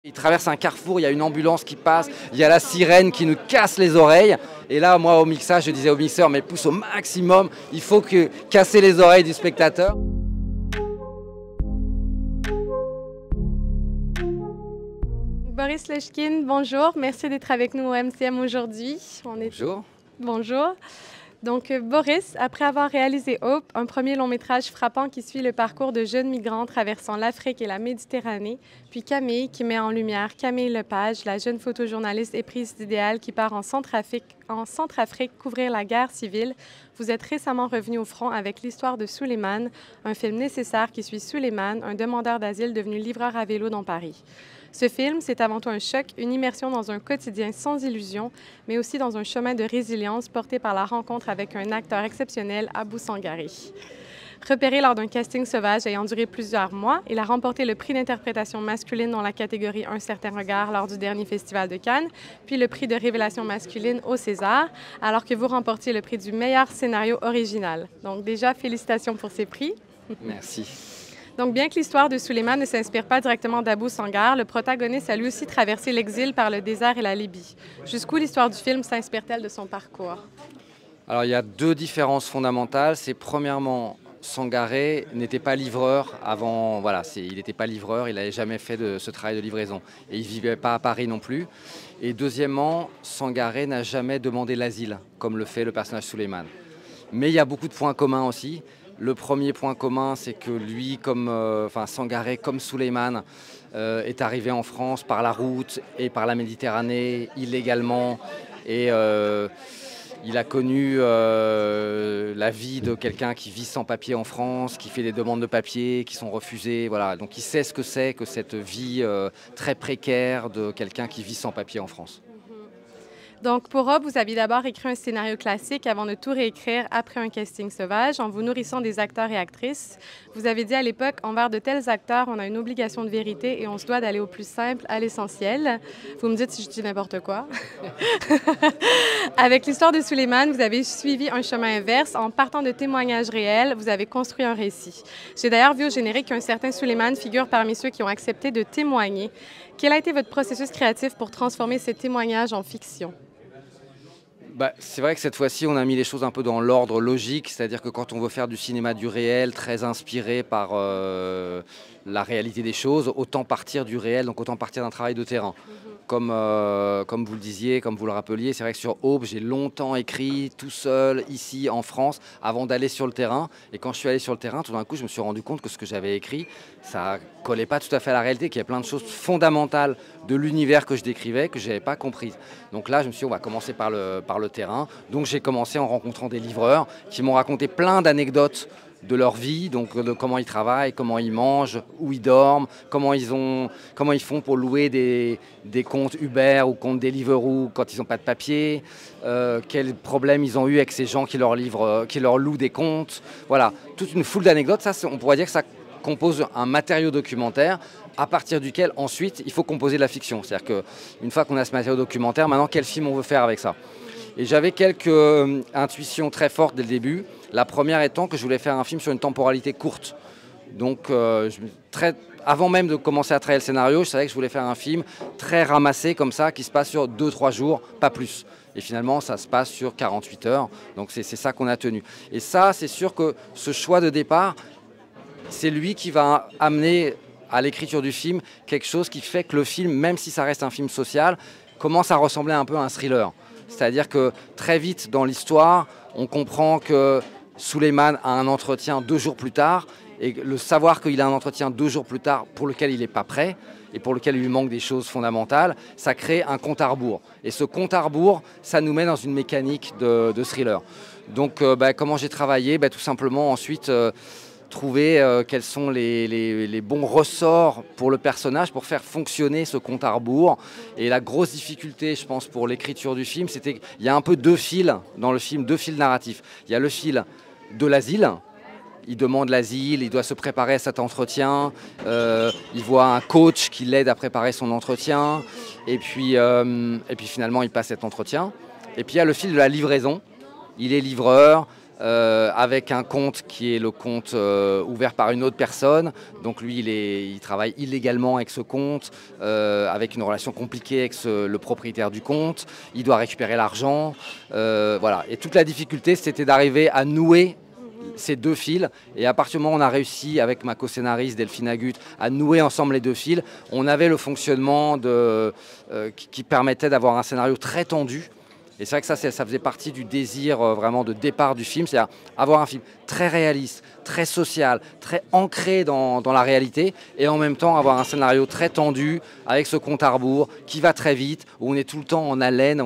Il traverse un carrefour, il y a une ambulance qui passe, il y a la sirène qui nous casse les oreilles. Et là, moi, au mixage, je disais au mixeur, mais pousse au maximum, il faut casser les oreilles du spectateur. Boris Lechkine, bonjour. Merci d'être avec nous au MCM aujourd'hui. Bonjour. Bonjour. Donc, Boris, après avoir réalisé Hope, un premier long métrage frappant qui suit le parcours de jeunes migrants traversant l'Afrique et la Méditerranée, puis Camille, qui met en lumière Camille Lepage, la jeune photojournaliste éprise d'idéal qui part en Centrafrique couvrir la guerre civile, vous êtes récemment revenu au front avec l'histoire de Souleymane, un film nécessaire qui suit Souleymane, un demandeur d'asile devenu livreur à vélo dans Paris. Ce film, c'est avant tout un choc, une immersion dans un quotidien sans illusion, mais aussi dans un chemin de résilience porté par la rencontre avec un acteur exceptionnel, Abou Sangari. Repéré lors d'un casting sauvage ayant duré plusieurs mois, il a remporté le prix d'interprétation masculine dans la catégorie Un certain regard lors du dernier festival de Cannes, puis le prix de révélation masculine au César, alors que vous remportiez le prix du meilleur scénario original. Donc déjà, félicitations pour ces prix. Merci. Donc, bien que l'histoire de Souleymane ne s'inspire pas directement d'Abou Sangar, le protagoniste a lui aussi traversé l'exil par le désert et la Libye. Jusqu'où l'histoire du film s'inspire-t-elle de son parcours? Alors, il y a deux différences fondamentales. C'est premièrement, Sangaré n'était pas livreur avant. Voilà, il n'était pas livreur, il n'avait jamais fait de ce travail de livraison. Et il ne vivait pas à Paris non plus. Et deuxièmement, Sangaré n'a jamais demandé l'asile, comme le fait le personnage Souleymane. Mais il y a beaucoup de points communs aussi. Le premier point commun, c'est que lui, Sangaré, comme Souleymane, est arrivé en France par la route et par la Méditerranée, illégalement. Et il a connu la vie de quelqu'un qui vit sans papier en France, qui fait des demandes de papier, qui sont refusées. Voilà. Donc il sait ce que c'est que cette vie très précaire de quelqu'un qui vit sans papier en France. Donc, pour Hope, vous aviez d'abord écrit un scénario classique avant de tout réécrire après un casting sauvage, en vous nourrissant des acteurs et actrices. Vous avez dit à l'époque, envers de tels acteurs, on a une obligation de vérité et on se doit d'aller au plus simple, à l'essentiel. Vous me dites si je dis n'importe quoi. Avec l'histoire de Souleymane, vous avez suivi un chemin inverse. En partant de témoignages réels, vous avez construit un récit. J'ai d'ailleurs vu au générique qu'un certain Souleymane figure parmi ceux qui ont accepté de témoigner. Quel a été votre processus créatif pour transformer ces témoignages en fiction? C'est vrai que cette fois-ci, on a mis les choses un peu dans l'ordre logique, c'est-à-dire que quand on veut faire du cinéma du réel, très inspiré par la réalité des choses, autant partir du réel, donc autant partir d'un travail de terrain. Comme vous le disiez, comme vous le rappeliez, c'est vrai que sur Aube, j'ai longtemps écrit tout seul, ici, en France, avant d'aller sur le terrain. Et quand je suis allé sur le terrain, tout d'un coup, je me suis rendu compte que ce que j'avais écrit, ça collait pas tout à fait à la réalité, qu'il y a plein de choses fondamentales de l'univers que je décrivais, que je n'avais pas comprises. Donc là, je me suis dit, on va commencer par le terrain. Donc j'ai commencé en rencontrant des livreurs qui m'ont raconté plein d'anecdotes de leur vie, donc de comment ils travaillent, comment ils mangent, où ils dorment, comment ils font pour louer des comptes Uber ou comptes Deliveroo quand ils n'ont pas de papier, quels problèmes ils ont eu avec ces gens qui leur louent des comptes. Voilà, toute une foule d'anecdotes. Ça, on pourrait dire que ça compose un matériau documentaire à partir duquel ensuite il faut composer de la fiction. C'est-à-dire qu'une fois qu'on a ce matériau documentaire, maintenant quel film on veut faire avec ça? Et j'avais quelques intuitions très fortes dès le début. La première étant que je voulais faire un film sur une temporalité courte. Donc, avant même de commencer à travailler le scénario, je savais que je voulais faire un film très ramassé comme ça, qui se passe sur 2-3 jours, pas plus. Et finalement, ça se passe sur 48 heures. Donc, c'est ça qu'on a tenu. Et ça, c'est sûr que ce choix de départ, c'est lui qui va amener à l'écriture du film quelque chose qui fait que le film, même si ça reste un film social, commence à ressembler un peu à un thriller. C'est-à-dire que très vite dans l'histoire, on comprend que Souleymane a un entretien 2 jours plus tard, et le savoir qu'il a un entretien 2 jours plus tard pour lequel il n'est pas prêt et pour lequel il lui manque des choses fondamentales, ça crée un compte à rebours. Et ce compte à rebours, ça nous met dans une mécanique de thriller. Donc comment j'ai travaillé? Tout simplement ensuite trouver quels sont les bons ressorts pour le personnage pour faire fonctionner ce compte à rebours. Et la grosse difficulté, je pense, pour l'écriture du film, c'était qu'il y a un peu 2 fils dans le film, 2 fils narratifs. Il y a le fil de l'asile. Il demande l'asile, il doit se préparer à cet entretien. Il voit un coach qui l'aide à préparer son entretien. Et puis finalement, il passe cet entretien. Et puis il y a le fil de la livraison. Il est livreur. avec un compte qui est le compte ouvert par une autre personne. Donc lui, il travaille illégalement avec ce compte, avec une relation compliquée avec le propriétaire du compte. Il doit récupérer l'argent. Voilà. Et toute la difficulté, c'était d'arriver à nouer ces deux fils, et à partir du moment où on a réussi avec ma co-scénariste Delphine Agut à nouer ensemble les deux fils, on avait le fonctionnement qui permettait d'avoir un scénario très tendu. Et c'est vrai que ça faisait partie du désir vraiment de départ du film, c'est-à-dire avoir un film très réaliste, très social, très ancré dans la réalité, et en même temps avoir un scénario très tendu, avec ce compte à rebours, qui va très vite, où on est tout le temps en haleine,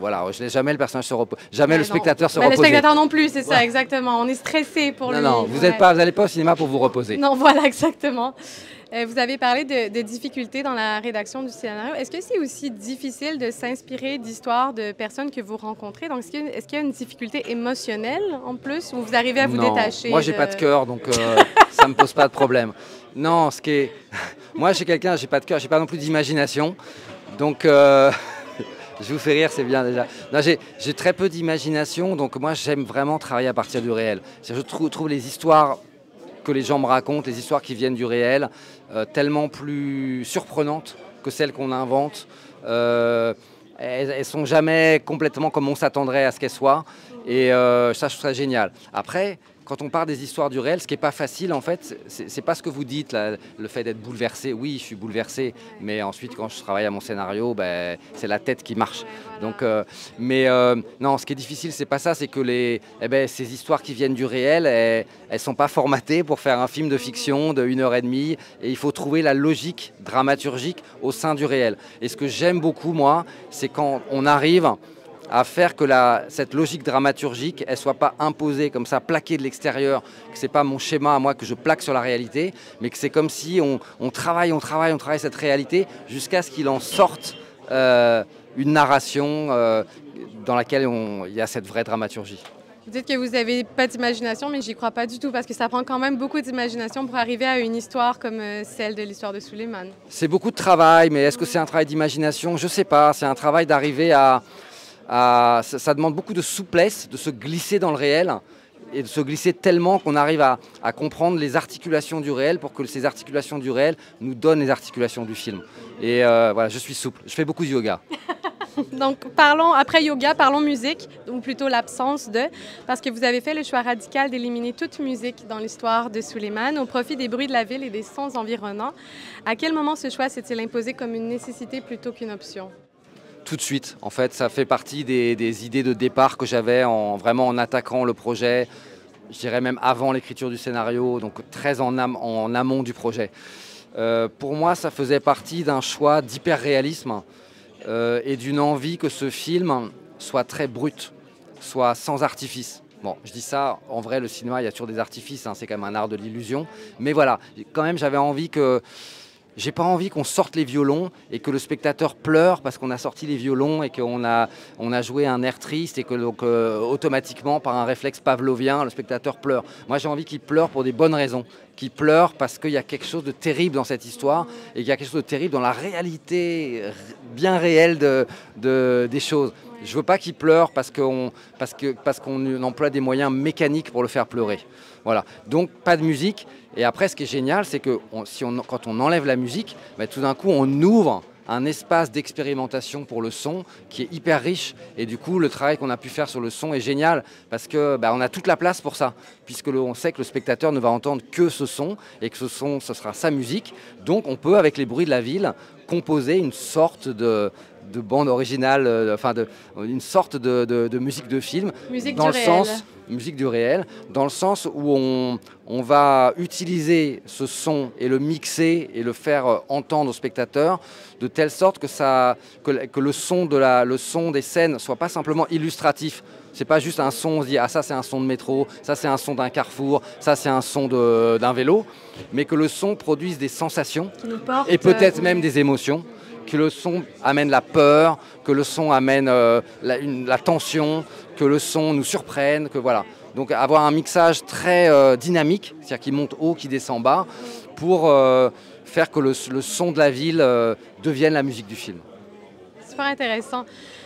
voilà, je laisse jamais le personnage se reposer, jamais le spectateur se reposer. Le spectateur non plus, c'est ça, exactement, on est stressé pour lui. Non, vous n'allez pas au cinéma pour vous reposer. Non, voilà, exactement. Vous avez parlé de difficultés dans la rédaction du scénario. Est-ce que c'est aussi difficile de s'inspirer d'histoires de personnes que vous rencontrez? Donc, est-ce qu'il y a une difficulté émotionnelle en plus, ou vous arrivez à vous détacher? Moi, j'ai pas de cœur, donc ça me pose pas de problème. Non, moi, j'ai pas de cœur, j'ai pas non plus d'imagination, donc je vous fais rire, c'est bien déjà. J'ai très peu d'imagination, donc moi, j'aime vraiment travailler à partir du réel. Je trouve les histoires que les gens me racontent, les histoires qui viennent du réel, tellement plus surprenantes que celles qu'on invente. Elles sont jamais complètement comme on s'attendrait à ce qu'elles soient. Et ça, je trouve ça génial. Après, quand on part des histoires du réel, ce qui n'est pas facile, en fait, c'est pas ce que vous dites, là, le fait d'être bouleversé. Oui, je suis bouleversé, mais ensuite, quand je travaille à mon scénario, c'est la tête qui marche. Donc, non, ce qui est difficile, c'est pas ça, c'est que ces histoires qui viennent du réel, elles sont pas formatées pour faire un film de fiction de 1h30, et il faut trouver la logique dramaturgique au sein du réel. Et ce que j'aime beaucoup, moi, c'est quand on arrive à faire que cette logique dramaturgique, elle soit pas imposée comme ça, plaquée de l'extérieur, que c'est pas mon schéma à moi que je plaque sur la réalité, mais que c'est comme si on travaille cette réalité jusqu'à ce qu'il en sorte une narration dans laquelle il y a cette vraie dramaturgie. Vous dites que vous n'avez pas d'imagination, mais j'y crois pas du tout, parce que ça prend quand même beaucoup d'imagination pour arriver à une histoire comme celle de l'histoire de Suleiman. C'est beaucoup de travail, mais est-ce que c'est un travail d'imagination? Je sais pas, c'est un travail d'arriver ça demande beaucoup de souplesse, de se glisser dans le réel, et de se glisser tellement qu'on arrive à comprendre les articulations du réel pour que ces articulations du réel nous donnent les articulations du film. Et voilà, je suis souple, je fais beaucoup de yoga. Donc, après yoga, parlons musique, ou plutôt l'absence de, parce que vous avez fait le choix radical d'éliminer toute musique dans l'histoire de Suleiman au profit des bruits de la ville et des sons environnants. À quel moment ce choix s'est-il imposé comme une nécessité plutôt qu'une option? Tout de suite, en fait, ça fait partie des idées de départ que j'avais vraiment en attaquant le projet, je dirais même avant l'écriture du scénario, donc très en amont du projet. Pour moi, ça faisait partie d'un choix d'hyper-réalisme et d'une envie que ce film soit très brut, soit sans artifice. Bon, je dis ça, en vrai, le cinéma, il y a toujours des artifices, hein, c'est quand même un art de l'illusion. Mais voilà, quand même, j'avais envie que... J'ai pas envie qu'on sorte les violons et que le spectateur pleure parce qu'on a sorti les violons et qu'on a joué un air triste et que donc, automatiquement, par un réflexe pavlovien, le spectateur pleure. Moi, j'ai envie qu'il pleure pour des bonnes raisons. Qu'il pleure parce qu'il y a quelque chose de terrible dans cette histoire et qu'il y a quelque chose de terrible dans la réalité bien réelle des choses. Je ne veux pas qu'il pleure parce qu'on emploie des moyens mécaniques pour le faire pleurer. Voilà. Donc, pas de musique. Et après, ce qui est génial, c'est que quand on enlève la musique, tout d'un coup, on ouvre un espace d'expérimentation pour le son qui est hyper riche. Et du coup, le travail qu'on a pu faire sur le son est génial parce que on a toute la place pour ça, puisque on sait que le spectateur ne va entendre que ce son et que ce son, ce sera sa musique. Donc, on peut, avec les bruits de la ville, composer une sorte de bande originale, une sorte de musique de film. Musique du réel. Musique du réel, dans le sens où on va utiliser ce son et le mixer et le faire entendre au spectateur de telle sorte que le son des scènes ne soit pas simplement illustratif. C'est pas juste un son, on se dit ah ça c'est un son de métro, ça c'est un son d'un carrefour, ça c'est un son d'un vélo, mais que le son produise des sensations et peut-être même des émotions. Que le son amène la peur, que le son amène la tension, que le son nous surprenne, que voilà. Donc avoir un mixage très dynamique, c'est-à-dire qui monte haut, qui descend bas, pour faire que le son de la ville devienne la musique du film. super intéressant.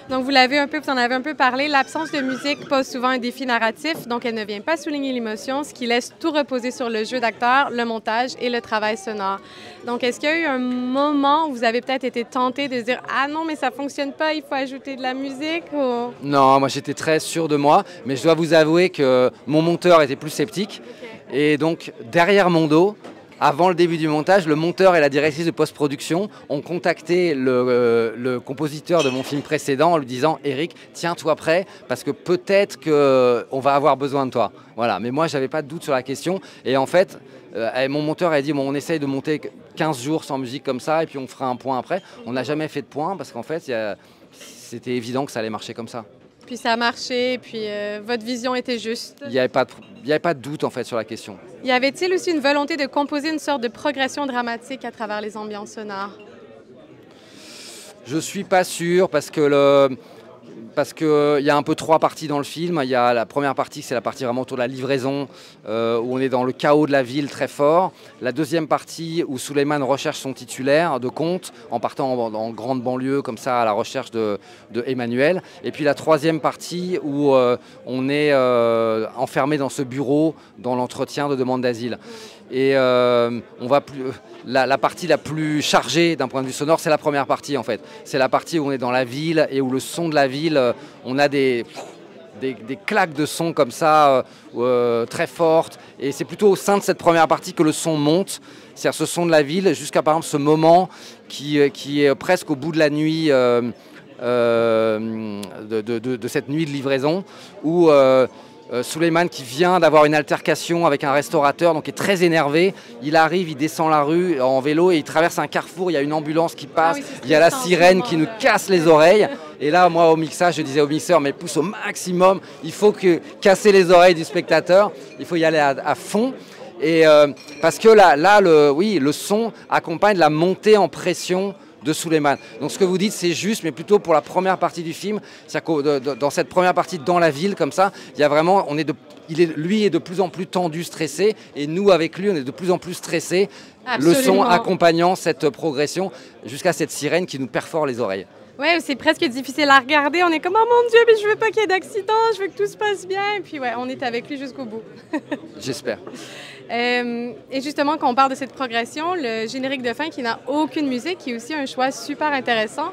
Donc, vous en avez un peu parlé. L'absence de musique pose souvent un défi narratif, donc elle ne vient pas souligner l'émotion, ce qui laisse tout reposer sur le jeu d'acteur, le montage et le travail sonore. Donc, est-ce qu'il y a eu un moment où vous avez peut-être été tenté de dire « Ah non, mais ça fonctionne pas, il faut ajouter de la musique » ou... Non, moi j'étais très sûr de moi, mais je dois vous avouer que mon monteur était plus sceptique. Okay. Et donc, derrière mon dos, avant le début du montage, le monteur et la directrice de post-production ont contacté le compositeur de mon film précédent en lui disant « Eric, tiens-toi prêt parce que peut-être qu'on va avoir besoin de toi ». Voilà, mais moi, je n'avais pas de doute sur la question. Et en fait, mon monteur a dit bon, « On essaye de monter 15 jours sans musique comme ça et puis on fera un point après ». On n'a jamais fait de point parce qu'en fait, c'était évident que ça allait marcher comme ça. Puis ça a marché, et puis votre vision était juste. Il n'y avait pas de doute en fait sur la question. Y avait-il aussi une volonté de composer une sorte de progression dramatique à travers les ambiances sonores? Je ne suis pas sûr parce qu'il y a un peu 3 parties dans le film. Il y a la première partie, c'est la partie vraiment autour de la livraison, où on est dans le chaos de la ville très fort. La deuxième partie, où Souleymane recherche son titulaire de compte, en partant en grande banlieue, comme ça, à la recherche de Emmanuel. Et puis la troisième partie, où on est enfermé dans ce bureau, dans l'entretien de demande d'asile. Et la partie la plus chargée d'un point de vue sonore, c'est la première partie en fait. C'est la partie où on est dans la ville et où le son de la ville, on a des claques de son comme ça, très fortes. Et c'est plutôt au sein de cette première partie que le son monte, c'est-à-dire ce son de la ville, jusqu'à par exemple ce moment qui est presque au bout de la nuit, de cette nuit de livraison, où Souleymane qui vient d'avoir une altercation avec un restaurateur, donc est très énervé. Il arrive, il descend la rue en vélo et il traverse un carrefour. Il y a une ambulance qui passe, il y a la sirène qui nous casse les oreilles. Et là, moi, au mixage, je disais au mixeur, mais pousse au maximum. Il faut casser les oreilles du spectateur. Il faut y aller à fond. Et parce que là, le son accompagne la montée en pression de Souleymane. Donc ce que vous dites, c'est juste, mais plutôt pour la première partie du film. C'est-à-dire que dans cette première partie, dans la ville, comme ça, il y a vraiment, lui est de plus en plus tendu, stressé, et nous, avec lui, on est de plus en plus stressés. Le son accompagnant cette progression jusqu'à cette sirène qui nous perfore les oreilles. Oui, c'est presque difficile à regarder. On est comme « Oh mon Dieu, mais je veux pas qu'il y ait d'accident, je veux que tout se passe bien. » Et puis ouais, on est avec lui jusqu'au bout. J'espère. Et justement, quand on parle de cette progression, le générique de fin qui n'a aucune musique, qui est aussi un choix super intéressant.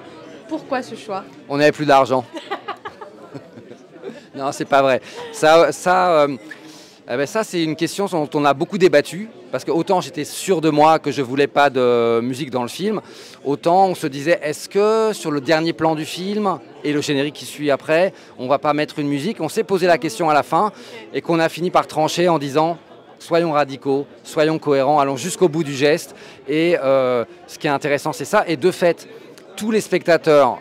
Pourquoi ce choix? On n'avait plus d'argent. Non, c'est pas vrai. Ça c'est une question dont on a beaucoup débattu. Parce que autant j'étais sûr de moi que je ne voulais pas de musique dans le film, autant on se disait est-ce que sur le dernier plan du film et le générique qui suit après, on ne va pas mettre une musique? On s'est posé la question à la fin et qu'on a fini par trancher en disant soyons radicaux, soyons cohérents, allons jusqu'au bout du geste. Et ce qui est intéressant, c'est ça. Et de fait, tous les spectateurs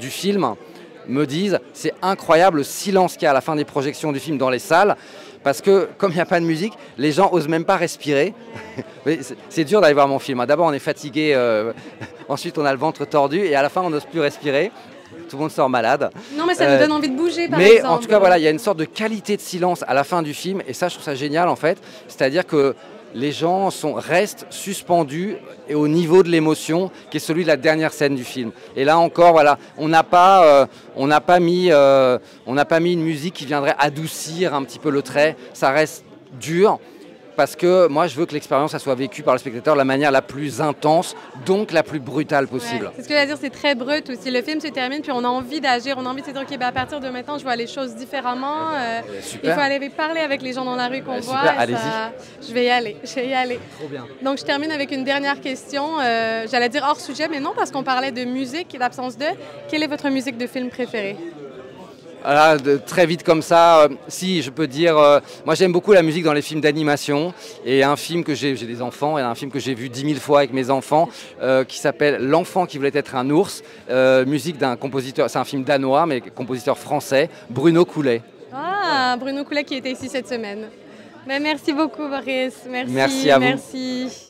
du film me disent c'est incroyable le silence qu'il y a à la fin des projections du film dans les salles. Parce que, comme il n'y a pas de musique, les gens n'osent même pas respirer. C'est dur d'aller voir mon film. D'abord, on est fatigué, ensuite, on a le ventre tordu, et à la fin, on n'ose plus respirer. Tout le monde sort malade. Non, mais ça nous donne envie de bouger, par exemple. Mais en tout cas, voilà, il y a une sorte de qualité de silence à la fin du film, et ça, je trouve ça génial, en fait. C'est-à-dire que les gens restent suspendus au niveau de l'émotion qui est celui de la dernière scène du film. Et là encore, voilà, on n'a pas mis une musique qui viendrait adoucir un petit peu le trait. Ça reste dur parce que moi, je veux que l'expérience soit vécue par le spectateur de la manière la plus intense, donc la plus brutale possible. Ouais, c'est ce que je veux dire, c'est très brut aussi. Le film se termine, puis on a envie d'agir, on a envie de se dire, OK, ben à partir de maintenant, je vois les choses différemment. Il faut aller parler avec les gens dans la rue qu'on voit. Allez-y. Je vais y aller. Trop bien. Donc, je termine avec une dernière question. J'allais dire hors sujet, mais non, parce qu'on parlait de musique et d'absence de. Quelle est votre musique de film préférée? Voilà, très vite comme ça, si je peux dire, moi j'aime beaucoup la musique dans les films d'animation et un film que j'ai des enfants et un film que j'ai vu 10 000 fois avec mes enfants qui s'appelle L'enfant qui voulait être un ours, musique d'un compositeur, c'est un film danois mais compositeur français, Bruno Coulet. Ah, Bruno Coulet qui était ici cette semaine. Ben, merci beaucoup Boris, merci. Merci à vous. Merci.